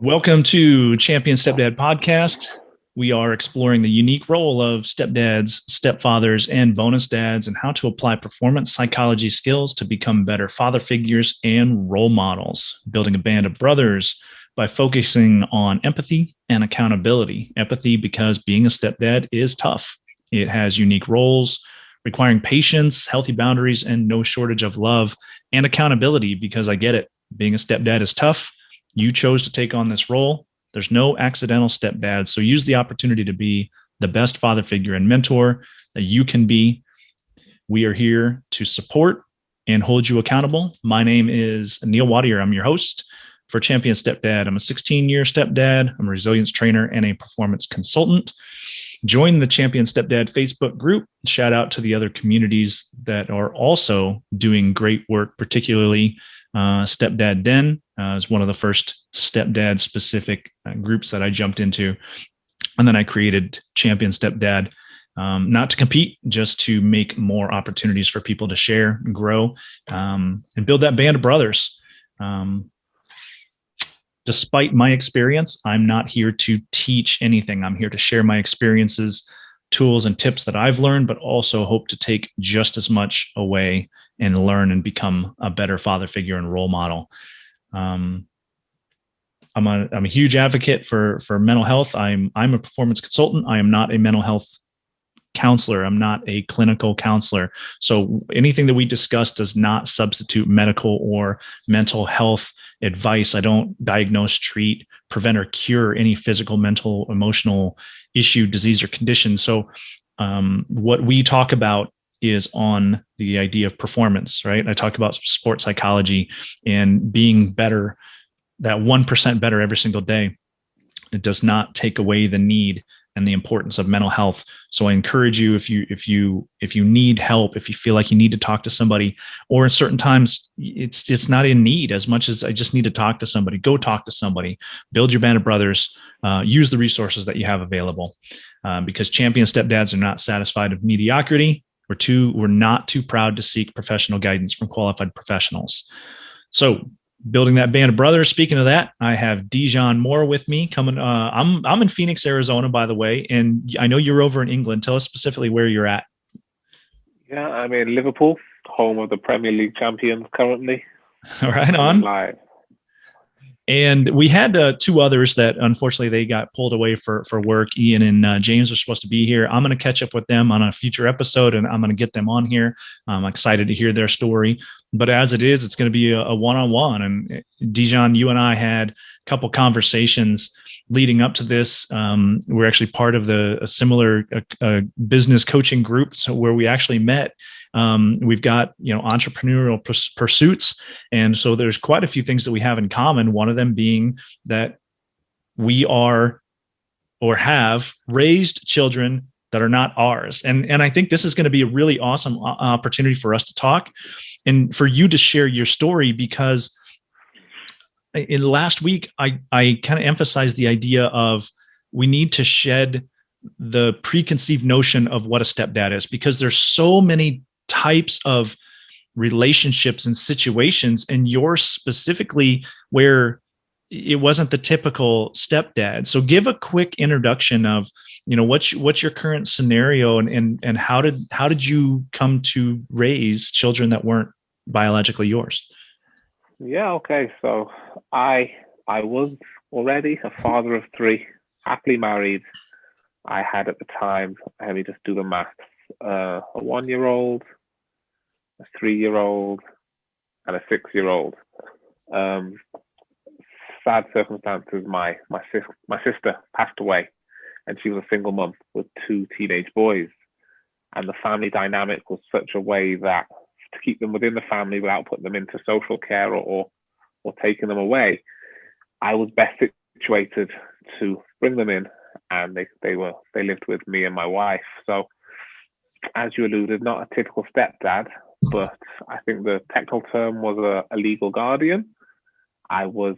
Welcome to Champion Stepdad Podcast. We are exploring the unique role of stepdads, stepfathers, and bonus dads and how to apply performance psychology skills to become better father figures and role models, building a band of brothers by focusing on empathy and accountability. Empathy because being a stepdad is tough. It has unique roles requiring patience, healthy boundaries, and no shortage of love, and accountability because I get it. Being a stepdad is tough. You chose to take on this role. There's no accidental stepdad. So use the opportunity to be the best father figure and mentor that you can be. We are here to support and hold you accountable. My name is Neil Wattier. I'm your host for Champion Stepdad. I'm a 16-year stepdad. I'm a resilience trainer and a performance consultant. Join the Champion Stepdad Facebook group. Shout out to the other communities that are also doing great work, particularly Stepdad Den is one of the first stepdad specific groups that I jumped into. And then I created Champion Stepdad, not to compete, just to make more opportunities for people to share and grow and build that band of brothers. Despite my experience, I'm not here to teach anything. I'm here to share my experiences, tools, and tips that I've learned, but also hope to take just as much away and learn and become a better father figure and role model. I'm a huge advocate for mental health. I'm a performance consultant. I am not a mental health counselor. I'm not a clinical counselor. So anything that we discuss does not substitute medical or mental health advice. I don't diagnose, treat, prevent, or cure any physical, mental, emotional issue, disease, or condition. So what we talk about is on the idea of performance, right? I talk about sports psychology and being better, that 1% better every single day. It does not take away the need and the importance of mental health. So I encourage you, if you need help, if you feel like you need to talk to somebody, or at certain times it's not in need as much as I just need to talk to somebody, go talk to somebody, build your band of brothers, use the resources that you have available, because champion stepdads are not satisfied with mediocrity. We're not too proud to seek professional guidance from qualified professionals. So building that band of brothers. Speaking of that, I have Dijon Moore with me coming. I'm in Phoenix, Arizona, by the way, and I know you're over in England. Tell us specifically where you're at. Yeah, I'm in Liverpool, home of the Premier League champions currently. All right, Coming on. live. And we had two others that unfortunately they got pulled away for work. Ian and James are supposed to be here. I'm going to catch up with them on a future episode, and I'm going to get them on here. I'm excited to hear their story. But as it is, it's going to be a one-on-one. And Dijon, you and I had a couple conversations leading up to this. We're actually part of a similar business coaching group, so where we actually met. We've got entrepreneurial pursuits, and so there's quite a few things that we have in common. One of them being that we are or have raised children that are not ours, and I think this is going to be a really awesome opportunity for us to talk and for you to share your story, because in last week I kind of emphasized the idea of we need to shed the preconceived notion of what a stepdad is, because there's so many types of relationships and situations, and yours specifically where it wasn't the typical stepdad. So give a quick introduction of what's your current scenario, and how did you come to raise children that weren't biologically yours? Yeah, okay. So I was already a father of three, happily married. I had at the time, let me just do the maths, a 1-year-old, a 3-year-old, and a 6-year-old. Sad circumstances. My sister passed away, and she was a single mom with 2 teenage boys. And the family dynamic was such a way that to keep them within the family without putting them into social care or taking them away, I was best situated to bring them in, and they lived with me and my wife. So, as you alluded, not a typical stepdad, but I think the technical term was a legal guardian. I was,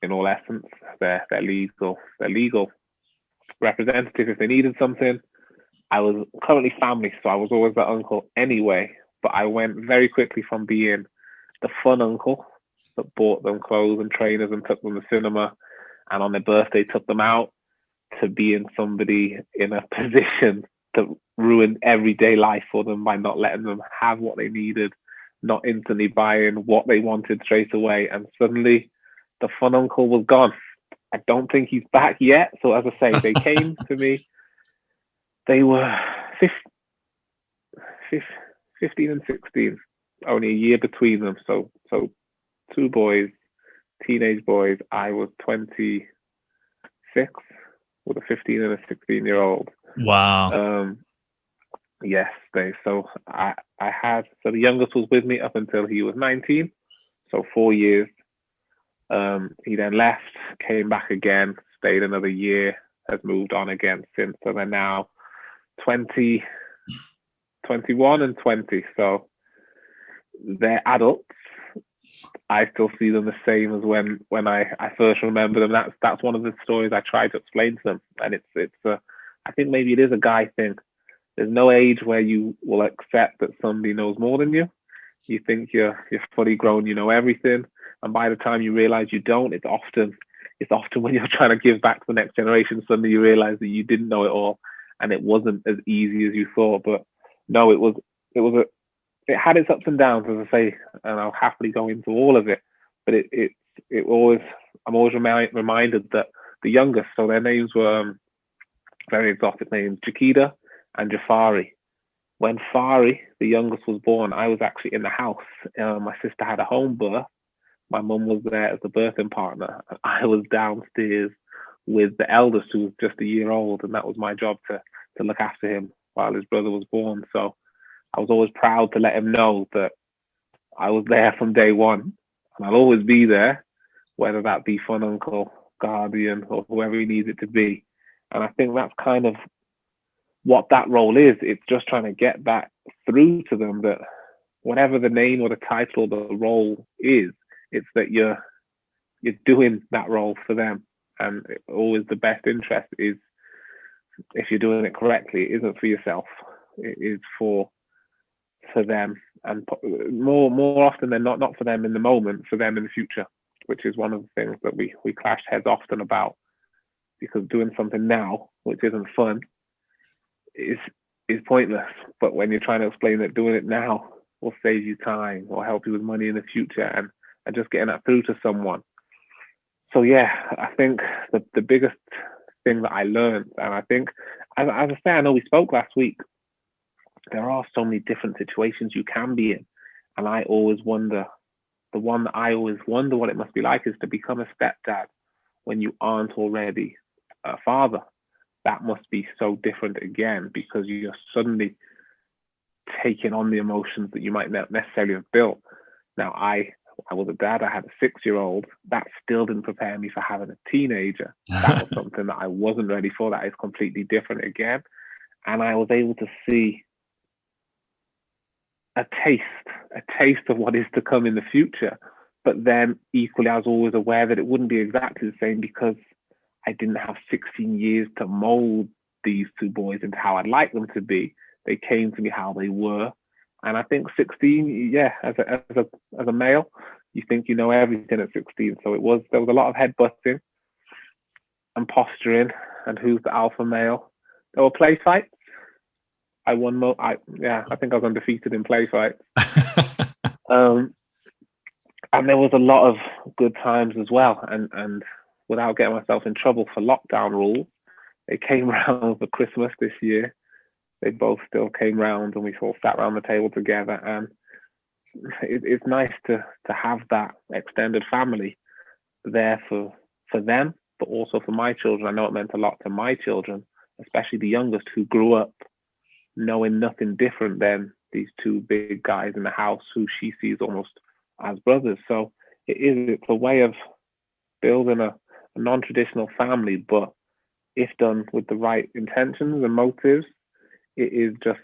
in all essence, their legal representative if they needed something. I was currently family, so I was always that uncle anyway. But I went very quickly from being the fun uncle that bought them clothes and trainers and took them to the cinema and on their birthday took them out, to being somebody in a position to ruin everyday life for them by not letting them have what they needed, not instantly buying what they wanted straight away. And suddenly the fun uncle was gone. I don't think he's back yet. So as I say, they came to me. They were 15 and 16, only a year between them. So two boys, teenage boys. I was 26 with a 15 and a 16-year-old. Wow. Yes, so I had, so the youngest was with me up until he was 19, so 4 years. He then left, came back again, stayed another year, has moved on again since. So they're now 20, 21 and 20. So they're adults. I still see them the same as when I first remember them. That's one of the stories I try to explain to them. And it's I think maybe it is a guy thing. There's no age where you will accept that somebody knows more than you. You think you're fully grown, you know everything, and by the time you realize you don't, it's often when you're trying to give back to the next generation, suddenly you realize that you didn't know it all, and it wasn't as easy as you thought. But no, it had its ups and downs, as I say, and I'll happily go into all of it. But I'm always reminded that the youngest, so their names were very exotic names, Jakida and Jafari. When Fari, the youngest, was born, I was actually in the house. My sister had a home birth. My mum was there as the birthing partner. I was downstairs with the eldest, who was just a year old, and that was my job to look after him while his brother was born. So I was always proud to let him know that I was there from day one, and I'll always be there, whether that be fun uncle, guardian, or whoever he needs it to be. And I think that's kind of what that role is. It's just trying to get that through to them, that whatever the name or the title or the role is, it's that you're doing that role for them. And always the best interest is, if you're doing it correctly, it isn't for yourself. It is for them, and more often than not for them in the moment, for them in the future, which is one of the things that we clash heads often about, because doing something now which isn't fun is pointless. But when you're trying to explain that doing it now will save you time or help you with money in the future, and just getting that through to someone. So yeah, I think the biggest thing that I learned, and I think, as I say, I know we spoke last week, there are so many different situations you can be in. And I always wonder, the one that I always wonder what it must be like is to become a stepdad when you aren't already a father. That must be so different again, because you're suddenly taking on the emotions that you might not necessarily have built. Now, I was a dad, I had a 6-year-old. That still didn't prepare me for having a teenager. That was something that I wasn't ready for. That is completely different again. And I was able to see a taste of what is to come in the future. But then equally, I was always aware that it wouldn't be exactly the same, because I didn't have 16 years to mold these two boys into how I'd like them to be. They came to me how they were. And I think 16, yeah, as a male, you think you know everything at 16. So there was a lot of headbutting and posturing, and who's the alpha male. There were play fights. I won. I think I was undefeated in play fights. And there was a lot of good times as well. And without getting myself in trouble for lockdown rules, they came round for Christmas this year. They both still came round, and we all sat around the table together. And it's nice to have that extended family there for them, but also for my children. I know it meant a lot to my children, especially the youngest, who grew up knowing nothing different than these two big guys in the house who she sees almost as brothers. So it's a way of building a non-traditional family, but if done with the right intentions and motives, it is just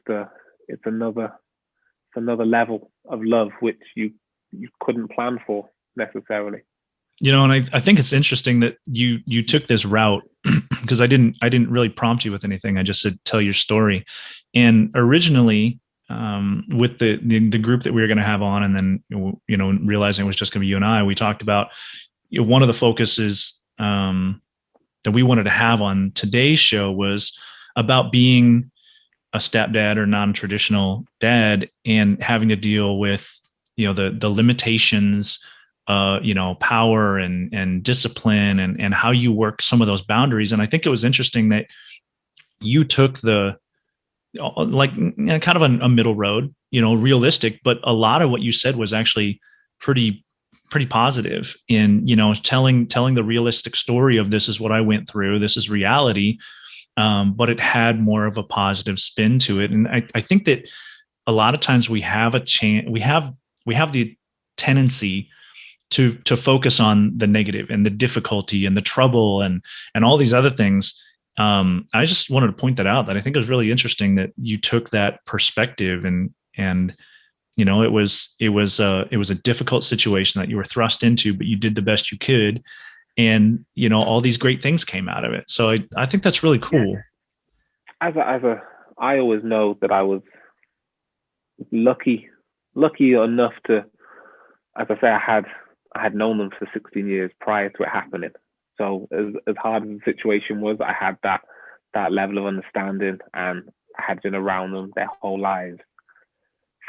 it's another level of love which you couldn't plan for necessarily. And I think it's interesting that you took this route, because I didn't really prompt you with anything. I just said, tell your story. And originally, with the group that we were going to have on, and then, realizing it was just going to be you and I, we talked about, one of the focuses that we wanted to have on today's show was about being a stepdad or non-traditional dad and having to deal with, the limitations, power and discipline and how you work some of those boundaries. And I think it was interesting that you took the, like, kind of a middle road, realistic, but a lot of what you said was actually pretty positive in, telling the realistic story of, this is what I went through, this is reality. But it had more of a positive spin to it. And I think that a lot of times we have a chance, we have the tendency to focus on the negative and the difficulty and the trouble and all these other things. I just wanted to point that out, that I think it was really interesting that you took that perspective and it was a difficult situation that you were thrust into, but you did the best you could. And, all these great things came out of it. So I think that's really cool. I always know that I was lucky enough to, as I say, I had known them for 16 years prior to it happening. So as hard as the situation was, I had that level of understanding, and I had been around them their whole lives.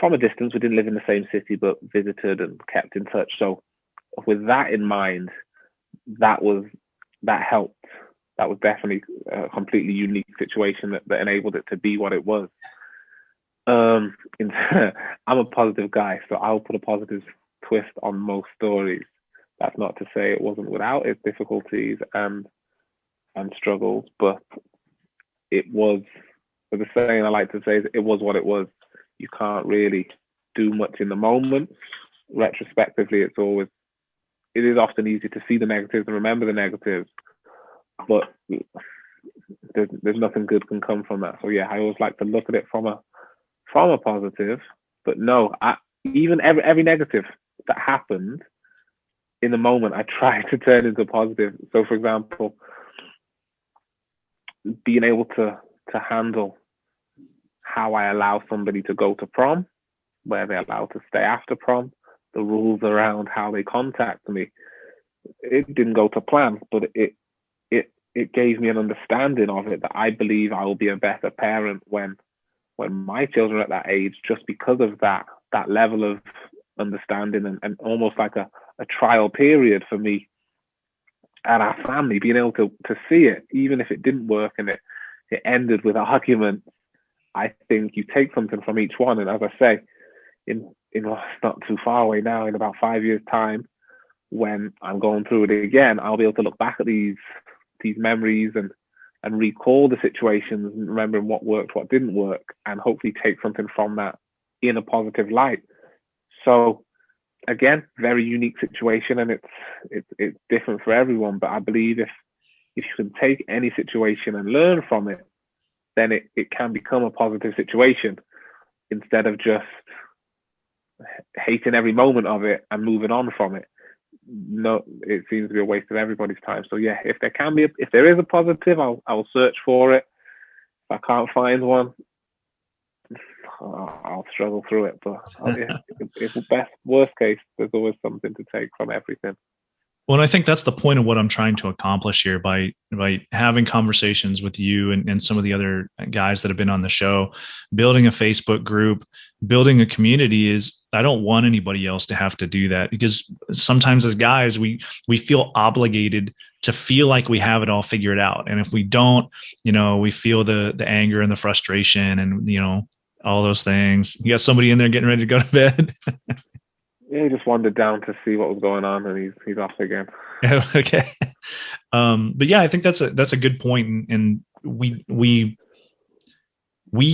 From a distance, we didn't live in the same city, but visited and kept in touch. So with that in mind, that helped. That was definitely a completely unique situation that enabled it to be what it was. I'm a positive guy, so I'll put a positive twist on most stories. That's not to say it wasn't without its difficulties and struggles, but it was, the saying I like to say is, it was what it was. You can't really do much in the moment. Retrospectively, it is often easy to see the negatives and remember the negatives, but there's nothing good can come from that. So yeah, I always like to look at it from a positive. But no, even every negative that happened in the moment, I try to turn into positive. So for example, being able to handle how I allow somebody to go to prom, where they're allowed to stay after prom, the rules around how they contact me. It didn't go to plan, but it gave me an understanding of it, that I believe I will be a better parent when my children are at that age, just because of that level of understanding and almost like a trial period for me and our family, being able to see it, even if it didn't work and it ended with arguments. I think you take something from each one, and as I say, in it's not too far away now, in about 5 years' time, when I'm going through it again, I'll be able to look back at these memories and recall the situations and remembering what worked, what didn't work, and hopefully take something from that in a positive light. So again, very unique situation, and it's different for everyone. But I believe if you can take any situation and learn from it, then it can become a positive situation, instead of just hating every moment of it and moving on from it. No, it seems to be a waste of everybody's time. So yeah, if there is a positive, I'll search for it. If I can't find one, I'll struggle through it. But if worst case, there's always something to take from everything. Well, and I think that's the point of what I'm trying to accomplish here by having conversations with you and some of the other guys that have been on the show, building a Facebook group, building a community. Is I don't want anybody else to have to do that, because sometimes as guys, we feel obligated to feel like we have it all figured out. And if we don't, we feel the anger and the frustration and, all those things. You got somebody in there getting ready to go to bed. Yeah, he just wandered down to see what was going on, and he's off again. Okay. But yeah, I think that's a good point. And we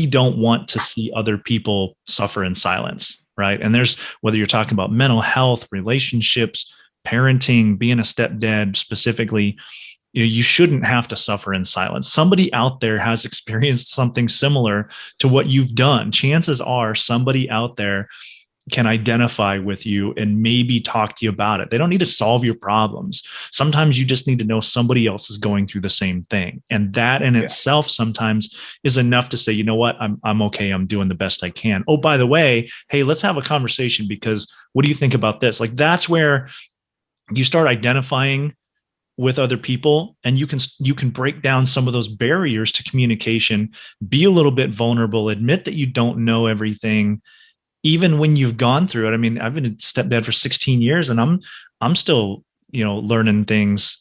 don't want to see other people suffer in silence. Right. And there's, whether you're talking about mental health, relationships, parenting, being a stepdad specifically, you shouldn't have to suffer in silence. Somebody out there has experienced something similar to what you've done. Chances are somebody out there can identify with you and maybe talk to you about it. They don't need to solve your problems. Sometimes you just need to know somebody else is going through the same thing. And that in itself sometimes is enough to say, you know what, I'm okay. I'm doing the best I can. Oh, by the way, hey, let's have a conversation, because what do you think about this? Like, that's where you start identifying with other people, and you can break down some of those barriers to communication, be a little bit vulnerable, admit that you don't know everything, even when you've gone through it. I mean, I've been a stepdad for 16 years, and I'm still, learning things,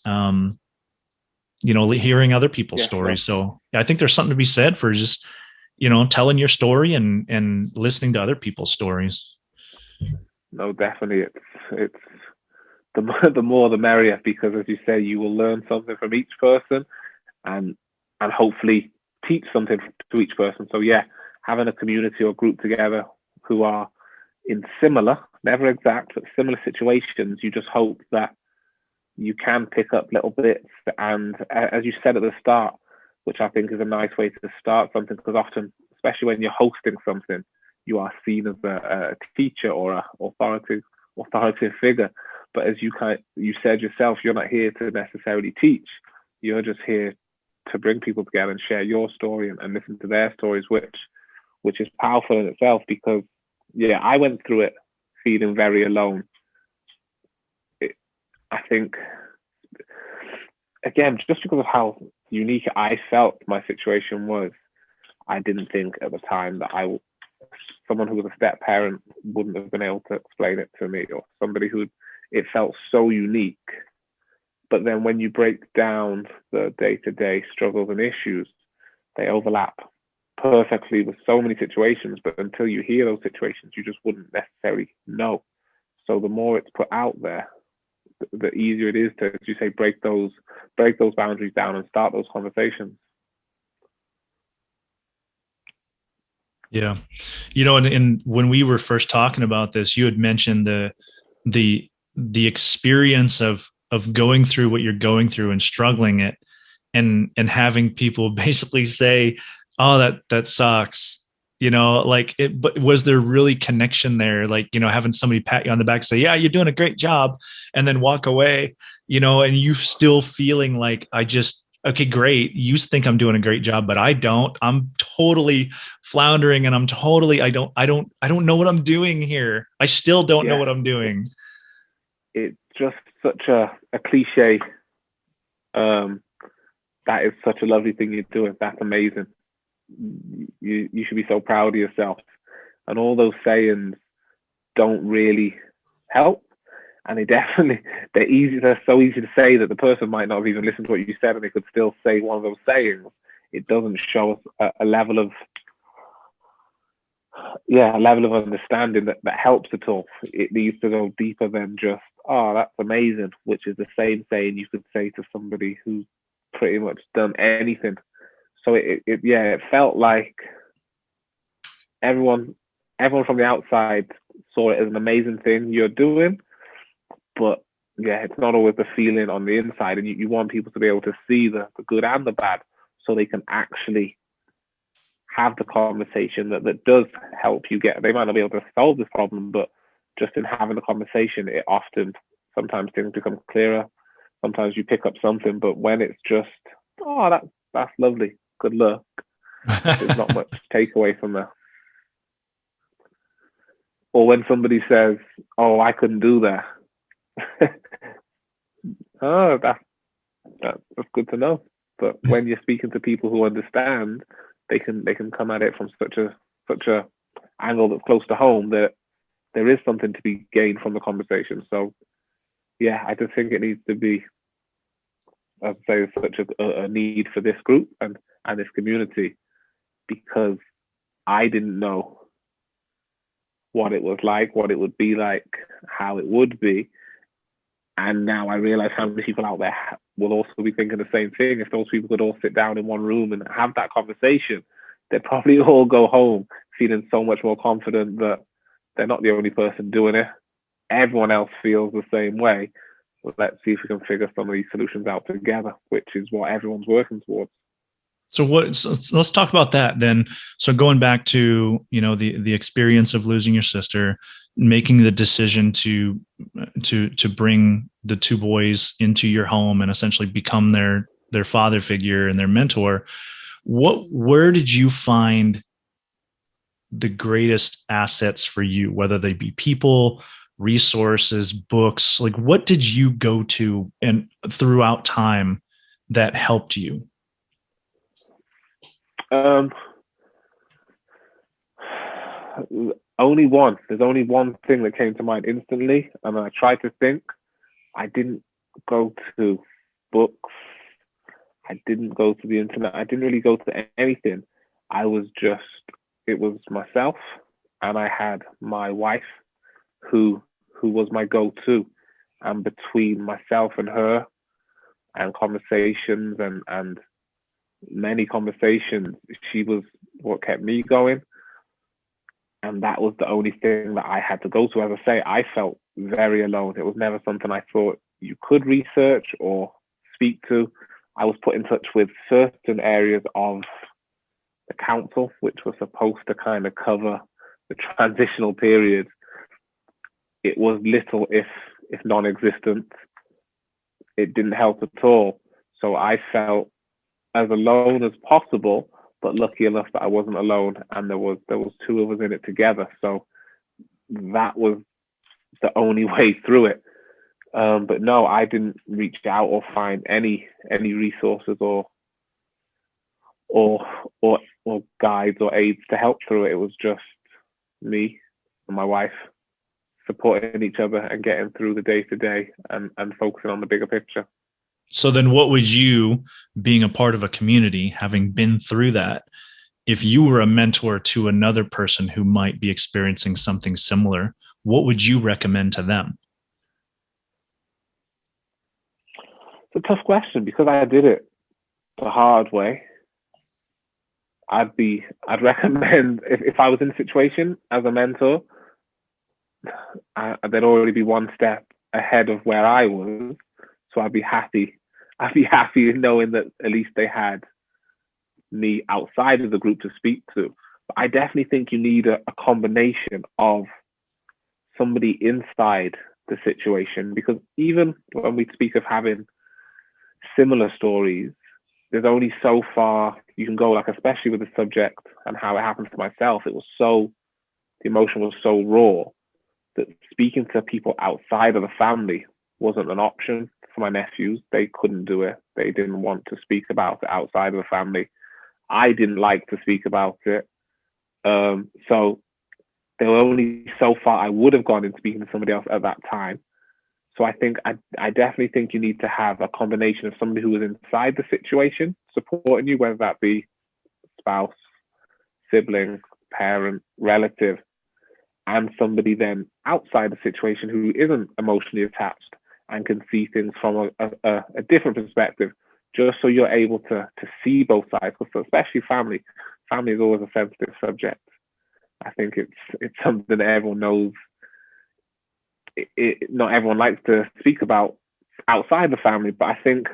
hearing other people's Yeah, no, stories. So I think there's something to be said for just, telling your story and listening to other people's stories. no, definitely. It's the more the merrier, because as you say, you will learn something from each person, and hopefully teach something to each person. So yeah, having a community or group together who are in similar, never exact, but similar situations, you just hope that you can pick up little bits. And as you said at the start, which I think is a nice way to start something, because often, especially when you're hosting something, you are seen as a teacher or a authoritative figure. But as you said yourself, you're not here to necessarily teach. You're just here to bring people together and share your story and listen to their stories, which is powerful in itself. Because yeah, I went through it feeling very alone. I think, again, just because of how unique I felt my situation was, I didn't think at the time that someone who was a step parent wouldn't have been able to explain it to me, or somebody who, it felt so unique. But then when you break down the day-to-day struggles and issues, they overlap perfectly with so many situations. But until you hear those situations, you just wouldn't necessarily know. So the more it's put out there, the easier it is to, as you say, break those boundaries down and start those conversations. Yeah. And when we were first talking about this, you had mentioned the experience of going through what you're going through and struggling it, and having people basically say, "Oh, that sucks." Like it, but was there really connection there? Like, having somebody pat you on the back, say, "Yeah, you're doing a great job," and then walk away, and you still feeling like, okay, great. You think I'm doing a great job, but I don't. I'm totally floundering, and I don't know what I'm doing here. I still don't know Yeah, what I'm doing. it's just such a cliche. Um, that is such a lovely thing you're doing. That's amazing. You should be so proud of yourself. And all those sayings don't really help. And they're so easy to say that the person might not have even listened to what you said, and they could still say one of those sayings. It doesn't show us a level of, a level of understanding that helps at all. It needs to go deeper than just, oh, that's amazing, which is the same saying you could say to somebody who's pretty much done anything. So it felt like everyone everyone from the outside saw it as an amazing thing you're doing, but yeah, it's not always the feeling on the inside, and you want people to be able to see the good and the bad, so they can actually have the conversation that does help you get. They might not be able to solve this problem, but just in having the conversation, it often, sometimes things become clearer. Sometimes you pick up something, but when it's just, oh, that's lovely, good luck, there's not much takeaway from that. Or when somebody says, oh, I couldn't do that. Oh, that's good to know. But when you're speaking to people who understand, they can come at it from such a angle that's close to home, that there is something to be gained from the conversation. So yeah, I just think it needs to be, as I say, such a need for this group and this community, because I didn't know what it was like, what it would be like, how it would be. And now I realize how many people out there will also be thinking the same thing. If those people could all sit down in one room and have that conversation, they'd probably all go home feeling so much more confident that they're not the only person doing it. Everyone else feels the same way. But let's see if we can figure some of these solutions out together, which is what everyone's working towards. So let's talk about that then. So going back to, the experience of losing your sister, making the decision to bring the two boys into your home and essentially become their father figure and their mentor. Where did you find the greatest assets for you, whether they be people, resources, books? Like, what did you go to and throughout time that helped you? Um, Only one. There's only one thing that came to mind instantly, and I tried to think. I didn't go to books. I didn't go to the internet. I didn't really go to anything. I was just, it was myself, and I had my wife, who was my go-to. And between myself and her, and conversations and many conversations, she was what kept me going. And that was the only thing that I had to go to. As I say, I felt very alone. It was never something I thought you could research or speak to. I was put in touch with certain areas of the council, which was supposed to kind of cover the transitional period. It was little, if non-existent. It didn't help at all. So I felt as alone as possible, but lucky enough that I wasn't alone, and there was two of us in it together. So that was the only way through it. But no, I didn't reach out or find any resources or or guides or aids to help through it. It was just me and my wife supporting each other and getting through the day to day and focusing on the bigger picture. So then what would you, being a part of a community, having been through that, if you were a mentor to another person who might be experiencing something similar, what would you recommend to them? It's a tough question because I did it the hard way. I'd recommend if I was in a situation as a mentor, they'd already be one step ahead of where I was. So I'd be happy. I'd be happy knowing that at least they had me outside of the group to speak to. But I definitely think you need a combination of somebody inside the situation, because even when we speak of having similar stories, there's only so far you can go, like especially with the subject and how it happened to myself. It was so, the emotion was so raw that speaking to people outside of the family wasn't an option for my nephews. They couldn't do it. They didn't want to speak about it outside of the family. I didn't like to speak about it. So there were only so far I would have gone in speaking to somebody else at that time. So I definitely think you need to have a combination of somebody who was inside the situation supporting you, whether that be spouse, sibling, parent, relative, and somebody then outside the situation who isn't emotionally attached and can see things from a different perspective, just so you're able to see both sides. Because especially family is always a sensitive subject. I think it's something that everyone knows. Not everyone likes to speak about outside the family, but I think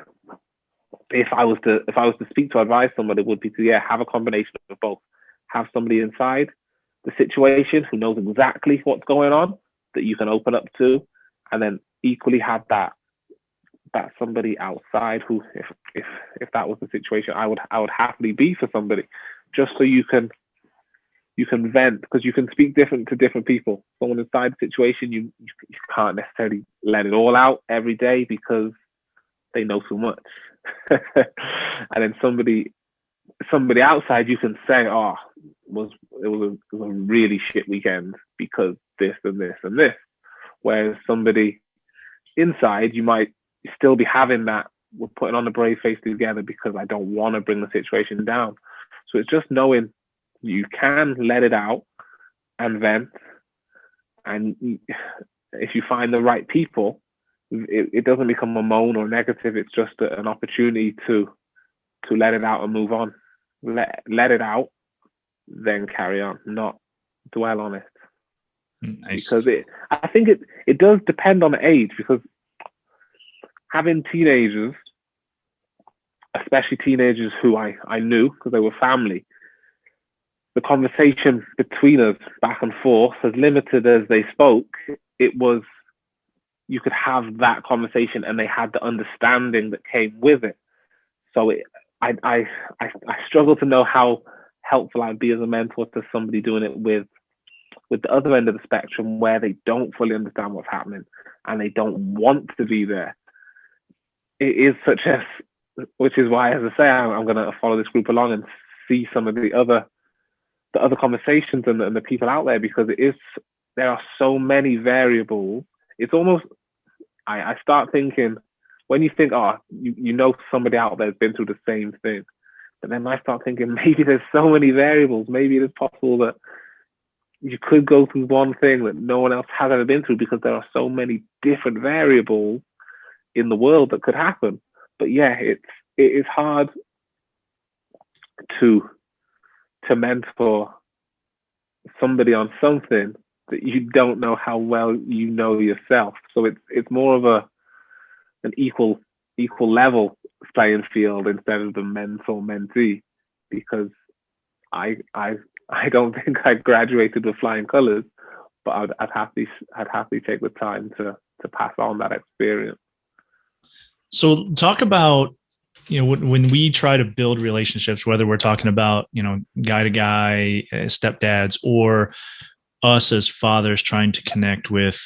if I was to speak to advise somebody, it would be to have a combination of both. Have somebody inside the situation who knows exactly what's going on that you can open up to, and then equally have that somebody outside who, if that was the situation, I would happily be for somebody, just so you can vent, because you can speak different to different people. Someone inside the situation, you can't necessarily let it all out every day because they know so much. And then somebody outside, you can say, "Oh, it was a really shit weekend because this and this and this." Whereas somebody inside, you might still be having that, we're putting on the brave face together because I don't want to bring the situation down. So it's just knowing you can let it out and vent, and if you find the right people, it doesn't become a moan or negative. It's just an opportunity to let it out and move on. Let it out, then carry on, not dwell on it. Nice. Because I think it does depend on the age, because having teenagers, especially teenagers who I knew because they were family, the conversation between us back and forth, as limited as they spoke, it was, you could have that conversation and they had the understanding that came with it. So I struggle to know how helpful I'd be as a mentor to somebody doing it with with the other end of the spectrum where they don't fully understand what's happening and they don't want to be there. It is such a, which is why, as I say, I'm going to follow this group along and see some of the other conversations and the people out there, because there are so many variables. It's almost, I start thinking, when you think, oh, you know somebody out there has been through the same thing, but then I start thinking maybe there's so many variables. Maybe it is possible that you could go through one thing that no one else has ever been through, because there are so many different variables in the world that could happen. But yeah, it is hard to mentor somebody on something that you don't know how well you know yourself. So it's more of an equal level playing field instead of the mentor mentee, because I don't think I graduated with flying colours, but I'd happily take the time to pass on that experience. So talk about, when we try to build relationships, whether we're talking about, guy to guy, stepdads, or us as fathers trying to connect with,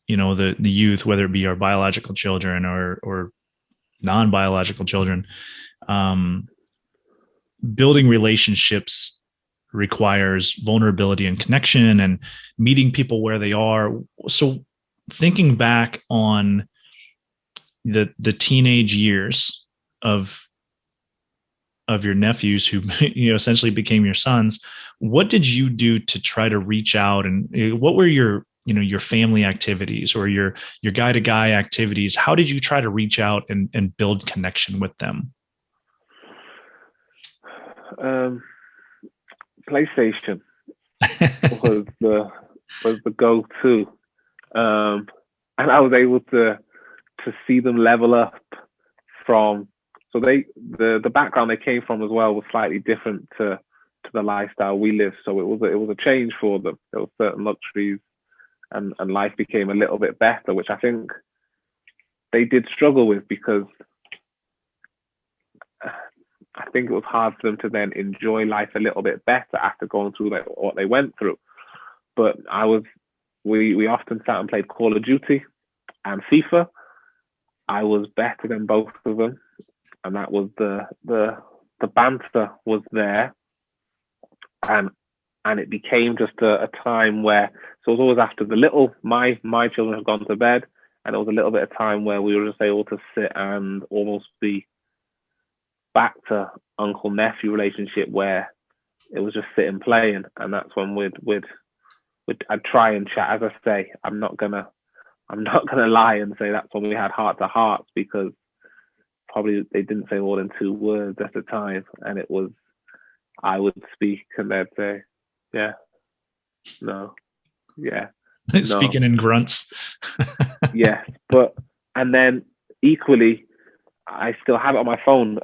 the youth, whether it be our biological children or non-biological children, building relationships requires vulnerability and connection and meeting people where they are. So thinking back on the teenage years of your nephews who essentially became your sons, what did you do to try to reach out, and what were your family activities or your guy to guy activities? How did you try to reach out and build connection with them? PlayStation was the go-to, and I was able to see them level up from. So the background they came from as well was slightly different to the lifestyle we live. So it was a change for them. There were certain luxuries, and life became a little bit better, which I think they did struggle with, because I think it was hard for them to then enjoy life a little bit better after going through what they went through. But we often sat and played Call of Duty and FIFA. I was better than both of them, and that was the banter was there, and it became just a time where, so it was always after my children had gone to bed, and it was a little bit of time where we were just able to sit and almost be back to uncle nephew relationship, where it was just sitting playing, and that's when I'd try and chat. As I say, I'm not gonna lie and say that's when we had heart to hearts, because probably they didn't say more than 2 words at a time, and it was, I would speak and they'd say, yeah, no, yeah, no. Speaking in grunts. Yes, and then equally, I still have it on my phone.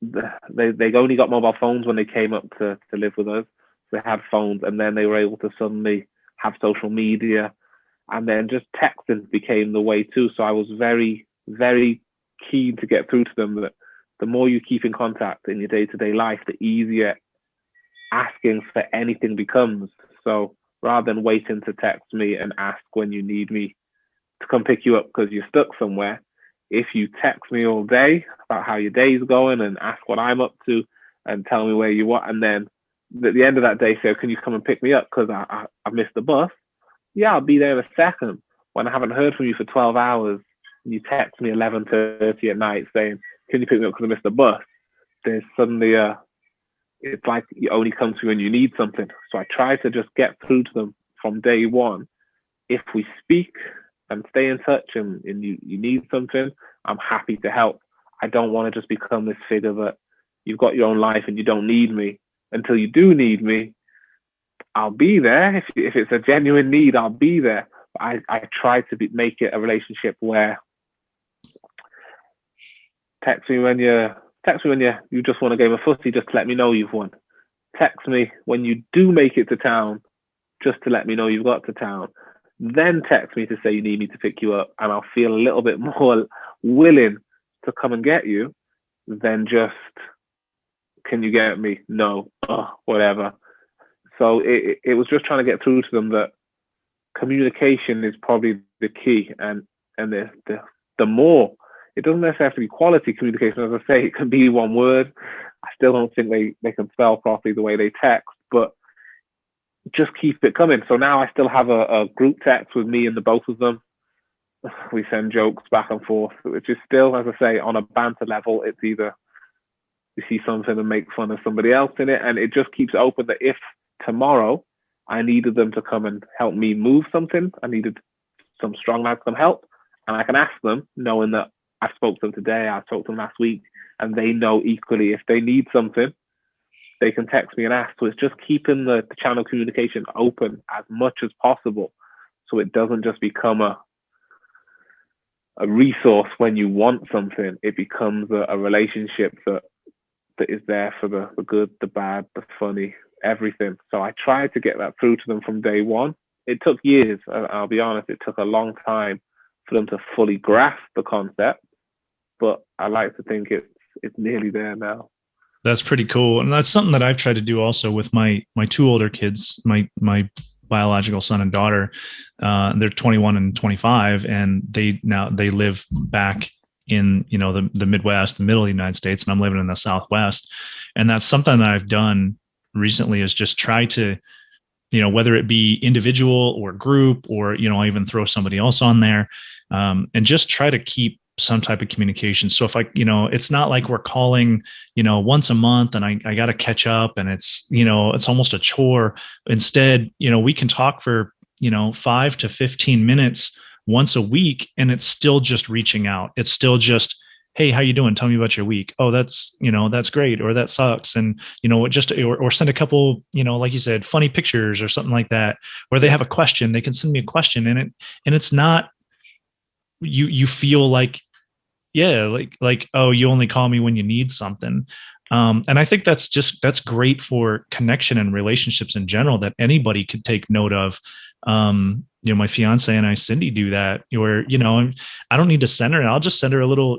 They only got mobile phones when they came up to live with us. They had phones, and then they were able to suddenly have social media, and then just texting became the way too. So I was very, very keen to get through to them that the more you keep in contact in your day-to-day life, the easier asking for anything becomes. So rather than waiting to text me and ask when you need me to come pick you up because you're stuck somewhere, if you text me all day about how your day's going and ask what I'm up to and tell me where you are, and then at the end of that day say, can you come and pick me up because I missed the bus? Yeah, I'll be there in a second. When I haven't heard from you for 12 hours, and you text me 11:30 at night saying, can you pick me up because I missed the bus? There's suddenly it's like you only come to me when you need something. So I try to just get through to them from day one. If we speak and stay in touch and you need something, I'm happy to help. I don't want to just become this figure that you've got your own life and you don't need me. Until you do need me, I'll be there. If it's a genuine need, I'll be there. I try to make it a relationship where text me when you just want a game of footy, just to let me know you've won. Text me when you do make it to town, just to let me know you've got to town. Then text me to say you need me to pick you up, and I'll feel a little bit more willing to come and get you than just, can you get me? No, whatever. So it was just trying to get through to them that communication is probably the key, and the more, it doesn't necessarily have to be quality communication. As I say, it can be one word. I still don't think they can spell properly the way they text, but just keep it coming. So now I still have a group text with me and the both of them. We send jokes back and forth, which is still, as I say, on a banter level. It's either you see something and make fun of somebody else in it, and it just keeps it open that if tomorrow I needed them to come and help me move something, I needed some strong lads to come help, and I can ask them, knowing that I spoke to them today, I spoke to them last week, and they know equally if they need something, they can text me and ask. So it's just keeping the channel of communication open as much as possible, so it doesn't just become a resource when you want something. It becomes a relationship that is there for the good, the bad, the funny, everything. So I tried to get that through to them from day one. It took years. I'll be honest, it took a long time for them to fully grasp the concept, but I like to think it's nearly there now. That's pretty cool. And that's something that I've tried to do also with my two older kids, my biological son and daughter. They're 21 and 25, and they live back in, the Midwest, the middle of the United States, and I'm living in the Southwest. And that's something that I've done recently, is just try to, whether it be individual or group, or, I even throw somebody else on there, and just try to keep some type of communication. So if it's not like we're calling, once a month and I got to catch up, and it's almost a chore. Instead, we can talk for, 5 to 15 minutes once a week, and it's still just reaching out. It's still just, hey, how you doing? Tell me about your week. Oh, that's great. Or that sucks. And, or send a couple, like you said, funny pictures or something like that, where they have a question, they can send me a question, and it's not, you feel like, yeah, like, oh, you only call me when you need something. And I think that's great for connection and relationships in general, that anybody could take note of. My fiance and I, Cindy, do that, where, I don't need to send her, I'll just send her a little,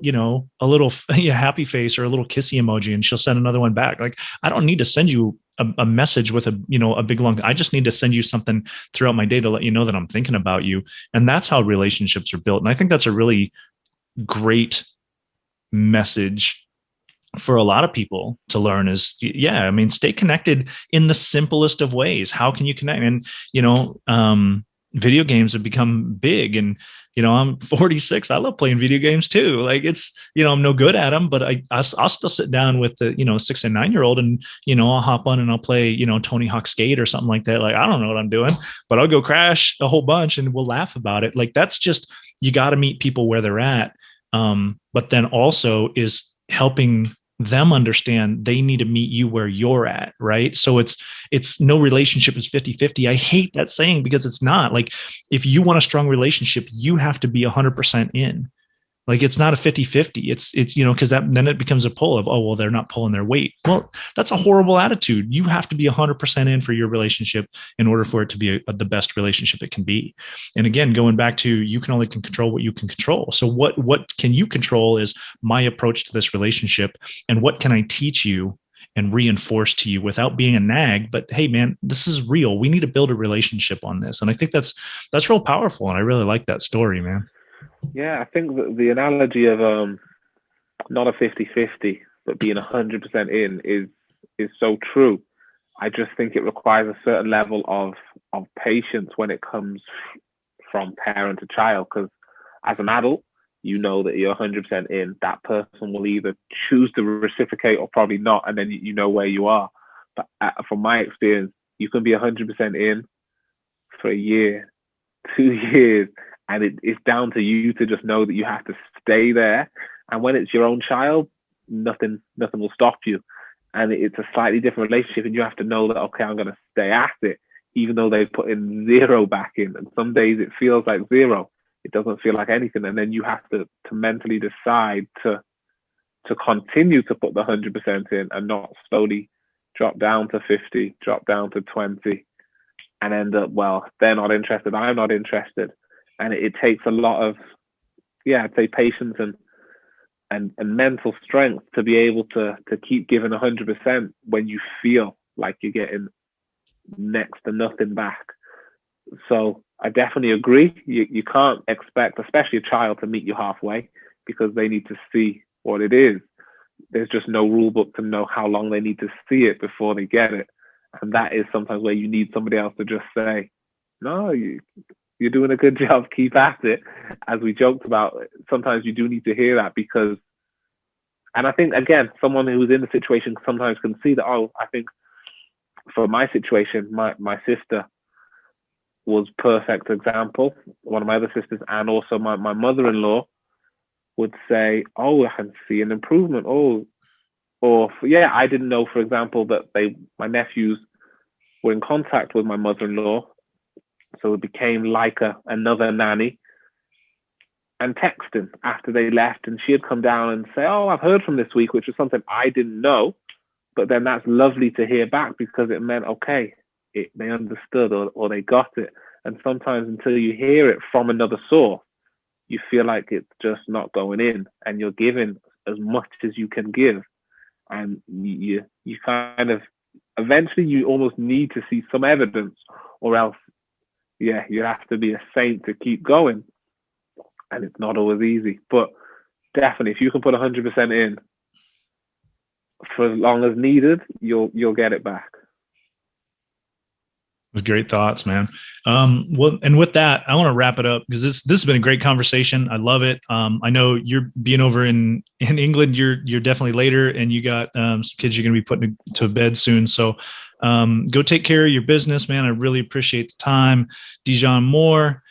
happy face or a little kissy emoji, and she'll send another one back. Like, I don't need to send you a message with a big long, I just need to send you something throughout my day to let you know that I'm thinking about you. And that's how relationships are built. And I think that's a really great message for a lot of people to learn, is, yeah, I mean, stay connected in the simplest of ways. How can you connect? And, video games have become big, and, I'm 46. I love playing video games too. Like, it's, I'm no good at them, but I'll still sit down with the, 6 and 9-year-old, and, I'll hop on and I'll play, Tony Hawk Skate or something like that. Like, I don't know what I'm doing, but I'll go crash a whole bunch and we'll laugh about it. Like, that's just, you got to meet people where they're at. But then also is helping them understand they need to meet you where you're at, right? So it's no relationship is 50-50. I hate that saying, because it's not. Like, if you want a strong relationship, you have to be 100% in. Like, it's not a 50-50. It's because then it becomes a pull of, oh, well, they're not pulling their weight. Well, that's a horrible attitude. You have to be 100% in for your relationship in order for it to be the best relationship it can be. And again, going back to, you can only control what you can control. So what can you control is my approach to this relationship, and what can I teach you and reinforce to you without being a nag. But hey, man, this is real. We need to build a relationship on this. And I think that's real powerful. And I really like that story, man. Yeah, I think the analogy of not a 50-50, but being 100% in is so true. I just think it requires a certain level of patience when it comes from parent to child, because as an adult, you know that you're 100% in. That person will either choose to reciprocate or probably not, and then you know where you are. But from my experience, you can be 100% in for a year, 2 years, and it's down to you to just know that you have to stay there. And when it's your own child, nothing will stop you. And it's a slightly different relationship, and you have to know that, okay, I'm going to stay at it, even though they've put in zero back in. And some days it feels like zero. It doesn't feel like anything. And then you have to mentally decide to continue to put the 100% in, and not slowly drop down to 50, drop down to 20, and end up, well, they're not interested, I'm not interested. And it takes a lot of, I'd say, patience and mental strength to be able to keep giving 100% when you feel like you're getting next to nothing back. So I definitely agree. You can't expect, especially a child, to meet you halfway, because they need to see what it is. There's just no rule book to know how long they need to see it before they get it. And that is sometimes where you need somebody else to just say, no, you're doing a good job, keep at it. As we joked about, sometimes you do need to hear that, because, and I think, again, someone who's in the situation sometimes can see that, oh, I think for my situation, my sister was perfect example. One of my other sisters, and also my mother-in-law, would say, oh, I can see an improvement. Oh, or yeah, I didn't know, for example, that my nephews were in contact with my mother-in-law, so it became like another nanny, and texting after they left, and she had come down and say, oh, I've heard from this week, which was something I didn't know. But then that's lovely to hear back, because it meant, okay, they understood, or they got it. And sometimes until you hear it from another source, you feel like it's just not going in, and you're giving as much as you can give. And you kind of, eventually you almost need to see some evidence, or else, yeah, you have to be a saint to keep going. And it's not always easy. But definitely, if you can put 100% in for as long as needed, you'll get it back. Was great thoughts, man. Well, and with that, I want to wrap it up, because this has been a great conversation. I love it. I know you're being over in England. You're definitely later, and you got some kids you're going to be putting to bed soon. So go take care of your business, man. I really appreciate the time, Dijon Moore.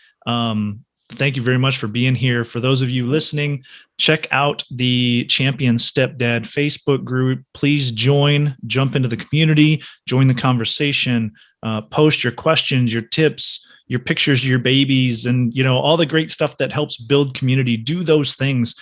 Thank you very much for being here. For those of you listening, check out the Champion Stepdad Facebook group. Please jump into the community, join the conversation, post your questions, your tips, your pictures of your babies, and all the great stuff that helps build community. Do those things.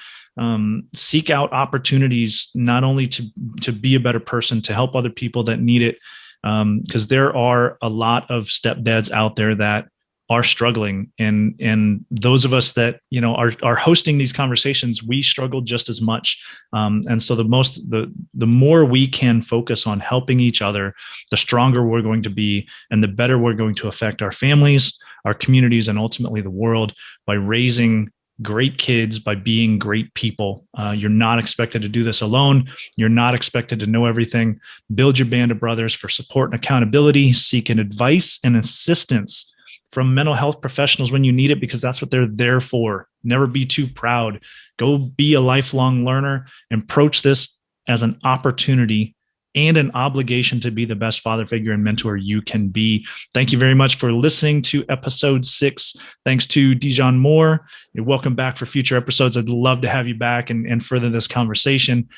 Seek out opportunities, not only to be a better person, to help other people that need it, because there are a lot of stepdads out there that are struggling, and those of us that are hosting these conversations, we struggle just as much. And so the more we can focus on helping each other, the stronger we're going to be, and the better we're going to affect our families, our communities, and ultimately the world, by raising great kids, by being great people. You're not expected to do this alone. You're not expected to know everything. Build your band of brothers for support and accountability. Seek advice and assistance from mental health professionals when you need it, because that's what they're there for. Never be too proud. Go be a lifelong learner, and approach this as an opportunity and an obligation to be the best father figure and mentor you can be. Thank you very much for listening to episode 6. Thanks to Dijon Moore. You're welcome back for future episodes. I'd love to have you back and further this conversation.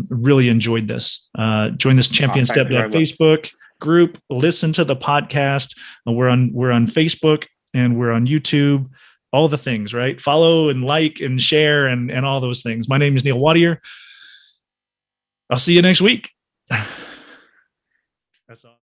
Really enjoyed this. Join this Champion Stepdad Facebook group. Listen to the podcast. We're on Facebook, and we're on YouTube. All the things, right? Follow and like and share and all those things. My name is Neil Wattier. I'll see you next week. That's all.